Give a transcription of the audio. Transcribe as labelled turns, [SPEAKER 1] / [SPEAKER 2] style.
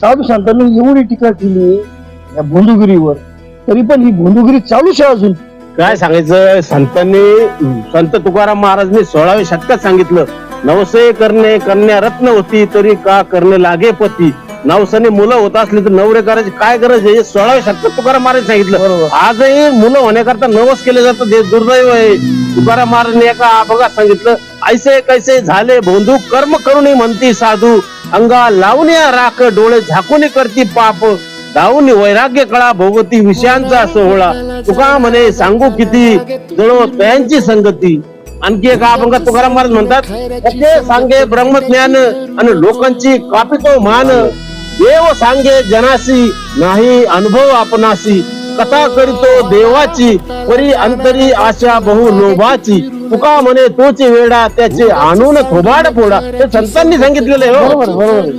[SPEAKER 1] साधू संतांनी एवढी टीका केली या भोंदूगिरीवर, तरी पण ही भोंदूगिरी चालूच आहे अजून.
[SPEAKER 2] काय सांगायचं, संत तुकाराम महाराजने 16व्या शतकात सांगितलं, नवसे करणे कन्या रत्न होती तरी का करणे लागे पती. नवसाने मुलं होत असली तर नवरे करायची काय गरज आहे, 16व्या शतकात तुकाराम महाराज सांगितलं. आजही मुलं होण्याकरता नवस केले जातं, हे दुर्दैव आहे. तुकाराम महाराजने एका अभंगात सांगितलं, ऐसे कैसे झाले भोंदू कर्म करून म्हणती साधू, अंगा लावून राख डोळे झाकून करती पाप, धावून वैराग्य कळा भोगती विषयांचा सोहळा. तुका म्हणे सांगू किती जळो त्यांची संगती. आणखी एका अभंगात तुकाराम महाराज म्हणतात, कसे सांगे ब्रह्मज्ञान आणि लोकांची कापितो मान, देव सांगे जनासी नाही अनुभव आपणासी, कथा करीतो देवाची परी अंतरी आशा बहु लोभाची. तुका म्हणे तोची वेडा त्याचे आणून थोबाड फोडा. हे संतांनी सांगितलेले हो.
[SPEAKER 1] बरोबर बरोबर.